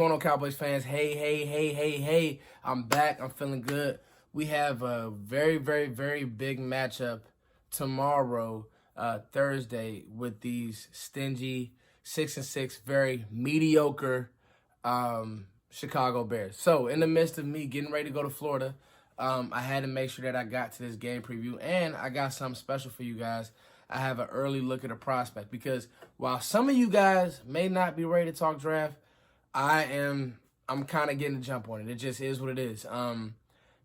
Going on, Cowboys fans? Hey. I'm back. I'm feeling good. We have a very big matchup tomorrow, Thursday, with these stingy 6-6, very mediocre Chicago Bears. So, in the midst of me getting ready to go to Florida, I had to make sure that I got to this game preview, and I got something special for you guys. I have an early look at a prospect because while some of you guys may not be ready to talk draft, I'm kind of getting a jump on it. It just is what it is.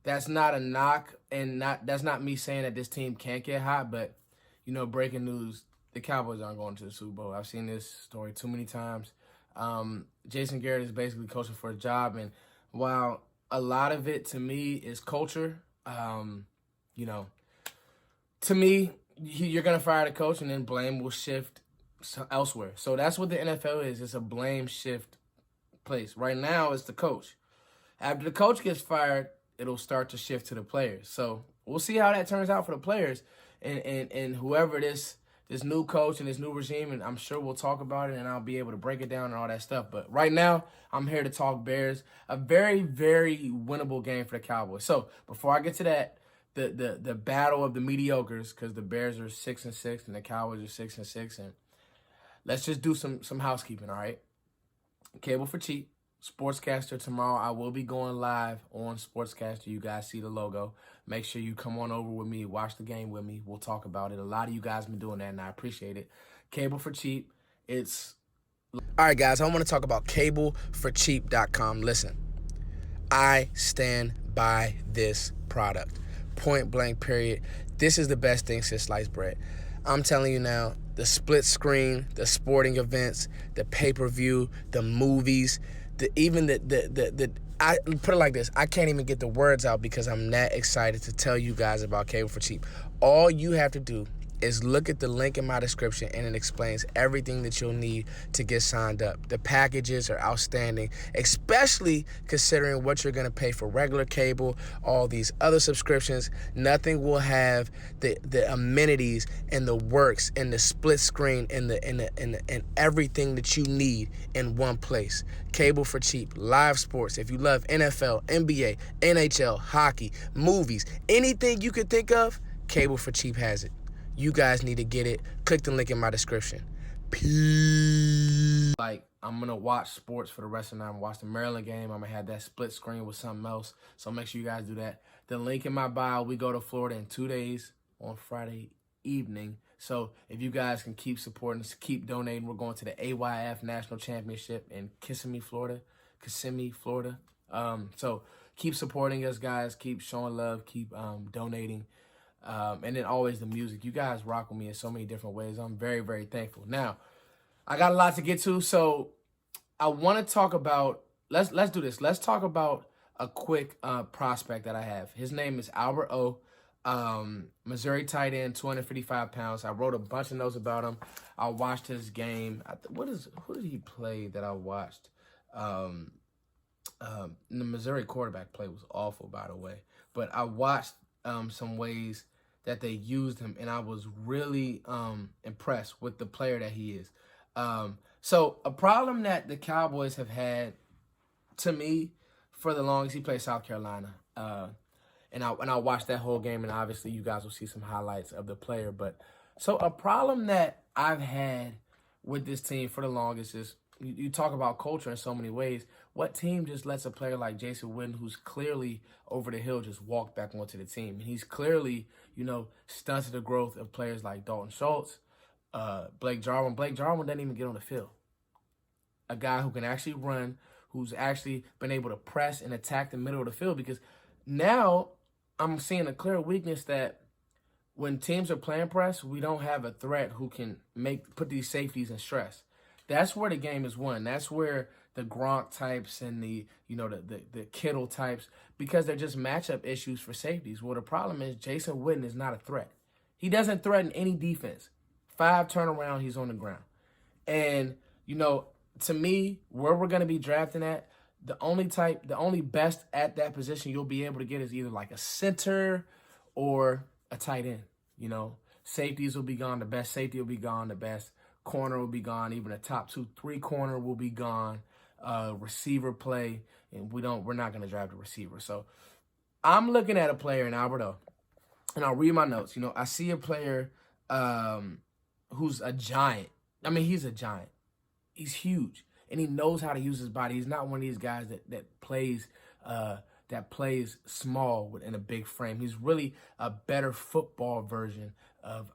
That's not a knock, and that's not me saying that this team can't get hot, but breaking news, the Cowboys aren't going to the Super Bowl. I've seen this story too many times. Jason Garrett is basically coaching for a job, and while a lot of it to me is culture, to me, you're going to fire the coach and then blame will shift elsewhere. So that's what the NFL is. It's a blame shift place. Right now, it's the coach. After the coach gets fired, it'll start to shift to the players. So we'll see how that turns out for the players and whoever this new coach and this new regime, and I'm sure we'll talk about it and I'll be able to break it down and all that stuff. But right now, I'm here to talk Bears. A very winnable game for the Cowboys. So before I get to that, the battle of the mediocres, because the Bears are 6-6 and the Cowboys are 6-6, and let's just do some housekeeping, all right? Cable for cheap. Sportscaster tomorrow. I will be going live on Sportscaster. You guys see the logo. Make sure you come on over with me. Watch the game with me. We'll talk about it. A lot of you guys have been doing that, and I appreciate it. Cable for cheap. All right, guys. I want to talk about cableforcheap.com. Listen, I stand by this product. Point blank, period. This is the best thing since sliced bread. I'm telling you now, the split screen, the sporting events, the pay-per-view, the movies, I put it like this, I can't even get the words out because I'm that excited to tell you guys about Cable for Cheap. All you have to do is look at the link in my description, and it explains everything that you'll need to get signed up. The packages are outstanding, especially considering what you're going to pay for regular cable, all these other subscriptions. Nothing will have the amenities and the works and the split screen and everything that you need in one place. Cable for Cheap, live sports. If you love NFL, NBA, NHL, hockey, movies, anything you could think of, Cable for Cheap has it. You guys need to get it. Click the link in my description. Peace. Like, I'm going to watch sports for the rest of the night. I'm going to watch the Maryland game. I'm going to have that split screen with something else. So make sure you guys do that. The link in my bio, we go to Florida in 2 days on Friday evening. So if you guys can keep supporting us, keep donating. We're going to the AYF National Championship in Kissimmee, Florida. So keep supporting us, guys. Keep showing love. Keep donating. And then always the music. You guys rock with me in so many different ways. I'm very thankful. Now, I got a lot to get to, so I want to talk about, let's do this. Let's talk about a quick prospect that I have. His name is Albert O. Missouri tight end, 255 pounds. I wrote a bunch of notes about him. I watched his game. Who did he play that I watched? The Missouri quarterback play was awful, by the way. But I watched some ways that they used him, and I was really impressed with the player that he is. So a problem that the Cowboys have had, to me, for the longest, he played South Carolina. And I watched that whole game, and obviously you guys will see some highlights of the player. But so a problem that I've had with this team for the longest is, you talk about culture in so many ways. What team just lets a player like Jason Witten, who's clearly over the hill, just walk back onto the team? And he's clearly, stunted the growth of players like Dalton Schultz, Blake Jarwin. Blake Jarwin doesn't even get on the field. A guy who can actually run, who's actually been able to press and attack the middle of the field, because now I'm seeing a clear weakness that when teams are playing press, we don't have a threat who can put these safeties in stress. That's where the game is won. That's where the Gronk types and the Kittle types, because they're just matchup issues for safeties. Well, the problem is Jason Witten is not a threat. He doesn't threaten any defense. 5 turnaround, he's on the ground. And, to me, where we're going to be drafting at, the only best at that position you'll be able to get is either like a center or a tight end. Safeties will be gone. The best safety will be gone. The best corner will be gone. Even a top 2-3 corner will be gone. receiver play, and we're not going to draft a receiver. So I'm looking at a player in Alberto, and I'll read my notes. I see a player who's a giant. I mean, he's a giant. He's huge, and he knows how to use his body. He's not one of these guys that plays small within a big frame. He's really a better football version of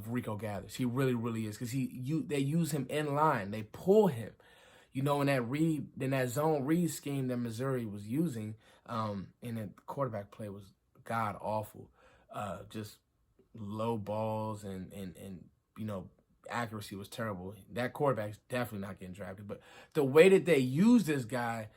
Rico Gathers. He really, really is, because they use him in line. They pull him. In that zone read scheme that Missouri was using, and the quarterback play was god awful. Just low balls and accuracy was terrible. That quarterback's definitely not getting drafted. But the way that they use this guy,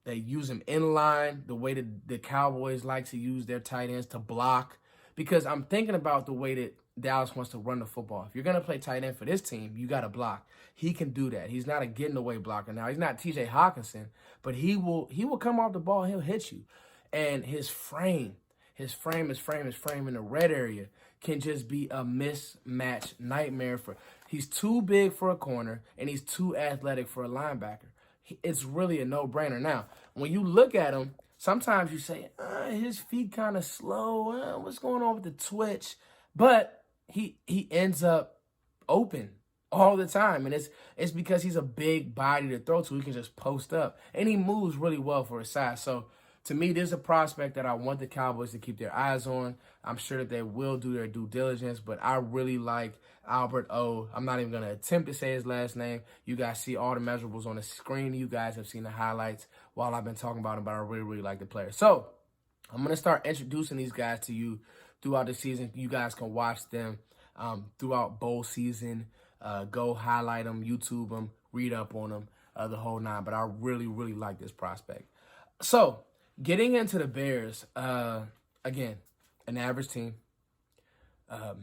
they use him in line, the way that the Cowboys like to use their tight ends to block. Because I'm thinking about the way that Dallas wants to run the football. If you're going to play tight end for this team, you got to block. He can do that. He's not a getting away blocker. Now, he's not TJ Hawkinson, but he will come off the ball, he'll hit you. And his frame in the red area can just be a mismatch nightmare he's too big for a corner and he's too athletic for a linebacker. It's really a no-brainer. Now, when you look at him, sometimes you say, his feet kind of slow. What's going on with the twitch? But he ends up open all the time, and it's because he's a big body to throw to. He can just post up, and he moves really well for his size. So to me, there's a prospect that I want the Cowboys to keep their eyes on. I'm sure that they will do their due diligence, but I really like Albert O. I'm not even going to attempt to say his last name. You guys see all the measurables on the screen. You guys have seen the highlights while I've been talking about him, but I really, really like the player. So I'm going to start introducing these guys to you throughout the season. You guys can watch them throughout bowl season. Go highlight them, YouTube them, read up on them, the whole nine. But I really, really like this prospect. So getting into the Bears, again, an average team.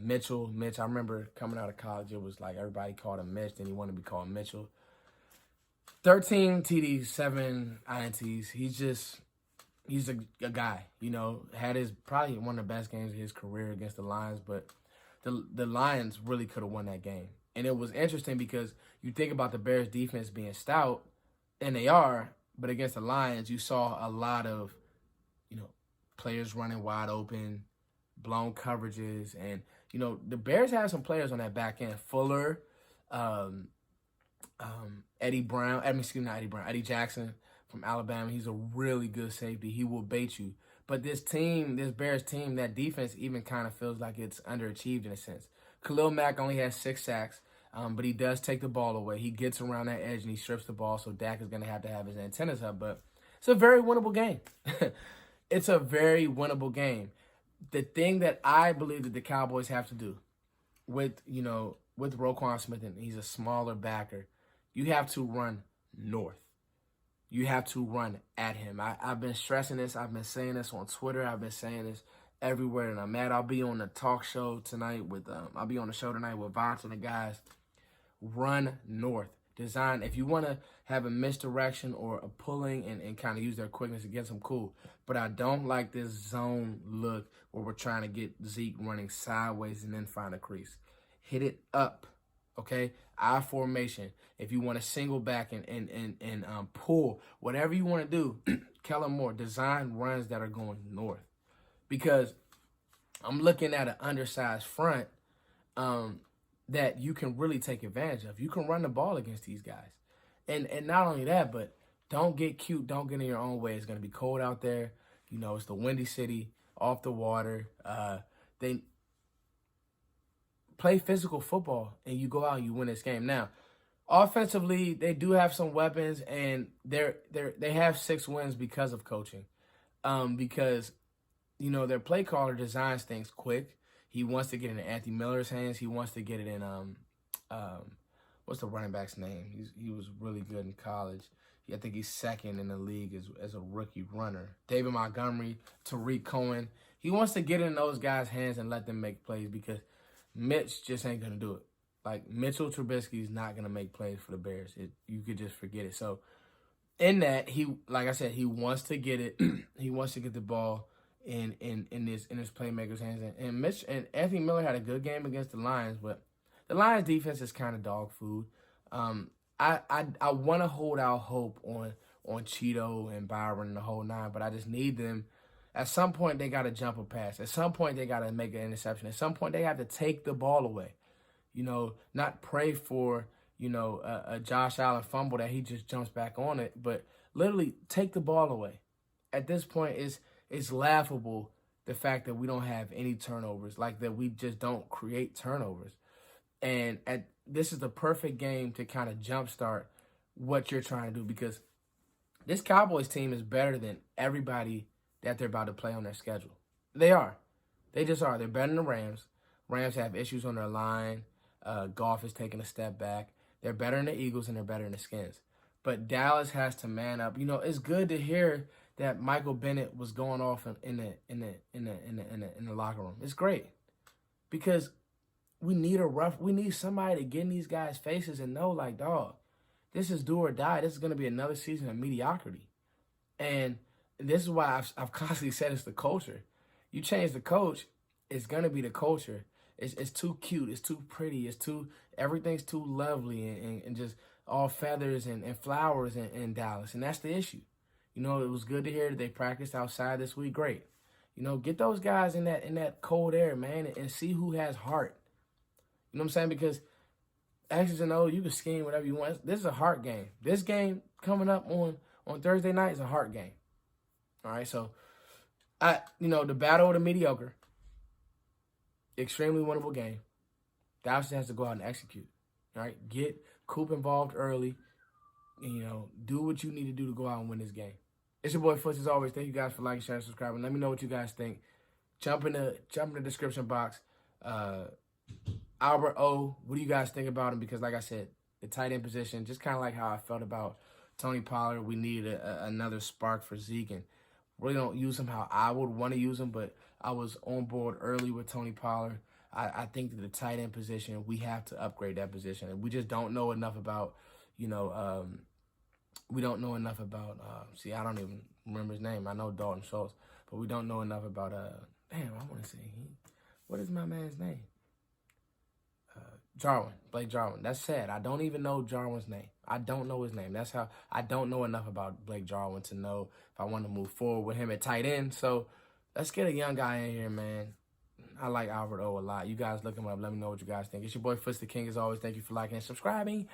Mitch, I remember coming out of college, it was like everybody called him Mitch, then he wanted to be called Mitchell. 13 TDs, 7 INTs. He's a guy, had probably one of the best games of his career against the Lions, but the Lions really could have won that game. And it was interesting because you think about the Bears defense being stout, and they are, but against the Lions, you saw a lot of, players running wide open, blown coverages. And, the Bears have some players on that back end. Fuller, Eddie Jackson from Alabama. He's a really good safety. He will bait you. But this Bears team, that defense even kind of feels like it's underachieved in a sense. Khalil Mack only has 6 sacks, but he does take the ball away. He gets around that edge and he strips the ball, so Dak is going to have his antennas up. But it's a very winnable game. It's a very winnable game. The thing that I believe that the Cowboys have to do with Roquan Smith, and he's a smaller backer, you have to run north. You have to run at him. I've been stressing this. I've been saying this on Twitter. I've been saying this everywhere that I'm at. I'll be on the talk show tonight I'll be on the show tonight with Vance and the guys. Run north. Design. If you want to have a misdirection or a pulling and kind of use their quickness against them, cool. But I don't like this zone look where we're trying to get Zeke running sideways and then find a crease. Hit it up, okay? I formation. If you want to single back and pull, whatever you want to do, Kellen Moore, design runs that are going north. Because I'm looking at an undersized front that you can really take advantage of. You can run the ball against these guys. And not only that, but don't get cute. Don't get in your own way. It's going to be cold out there. It's the Windy City, off the water. They play physical football, and you go out and you win this game. Now, offensively, they do have some weapons, and they have 6 wins because of coaching. Because, their play caller designs things quick. He wants to get it in Anthony Miller's hands. He wants to get it in what's the running back's name? He was really good in college. I think he's second in the league as a rookie runner. David Montgomery, Tariq Cohen. He wants to get in those guys' hands and let them make plays because Mitch just ain't going to do it. Like, Mitchell Trubisky is not going to make plays for the Bears. You could just forget it. So, in that, like I said, he wants to get it. He wants to get the ball in his playmaker's hands. And Mitch and Anthony Miller had a good game against the Lions, but the Lions defense is kind of dog food. I want to hold out hope on Cheeto and Byron and the whole nine, but I just need them. At some point, they got to jump a pass. At some point, they got to make an interception. At some point, they have to take the ball away. You know, not pray for, you know, a Josh Allen fumble that he just jumps back on it, but literally take the ball away. At this point, it's laughable the fact that we don't have any turnovers, like that we just don't create turnovers. And this is the perfect game to kind of jumpstart what you're trying to do, because this Cowboys team is better than everybody that they're about to play on their schedule. They are. They just are. They're better than the Rams. Rams have issues on their line. Goff is taking a step back. They're better than the Eagles and they're better than the Skins. But Dallas has to man up. You know, it's good to hear that Michael Bennett was going off in the locker room. It's great, because we need somebody to get in these guys' faces and know, like, dog, this is do or die. This is going to be another season of mediocrity. And this is why I've constantly said it's the culture. You change the coach, it's going to be the culture. It's too cute. It's too pretty. Everything's too lovely and just all feathers and flowers in Dallas. And that's the issue. You know, it was good to hear that they practiced outside this week. Great. You know, get those guys in that cold air, man, and see who has heart. You know what I'm saying? Because X's and O's, you can scheme whatever you want. This is a heart game. This game coming up on Thursday night is a heart game. All right, so the battle of the mediocre, extremely winnable game. Dallas has to go out and execute. All right, get Coop involved early, and do what you need to do to go out and win this game. It's your boy Foots, as always. Thank you guys for liking, sharing, subscribing. Let me know what you guys think. Jump in the description box. Albert O, what do you guys think about him? Because like I said, the tight end position, just kind of like how I felt about Tony Pollard, we needed another spark for Zeke, and really don't use him how I would want to use him, but I was on board early with Tony Pollard. I think that the tight end position, we have to upgrade that position. And we just don't know enough about, we don't know enough about, I don't even remember his name. I know Dalton Schultz, but we don't know enough about, I want to say, what is my man's name? Blake Jarwin. That's sad. I don't even know Jarwin's name. I don't know his name. That's how I don't know enough about Blake Jarwin to know if I want to move forward with him at tight end. So let's get a young guy in here, man. I like Albert O a lot. You guys look him up. Let me know what you guys think. It's your boy Foots the King, as always. Thank you for liking and subscribing.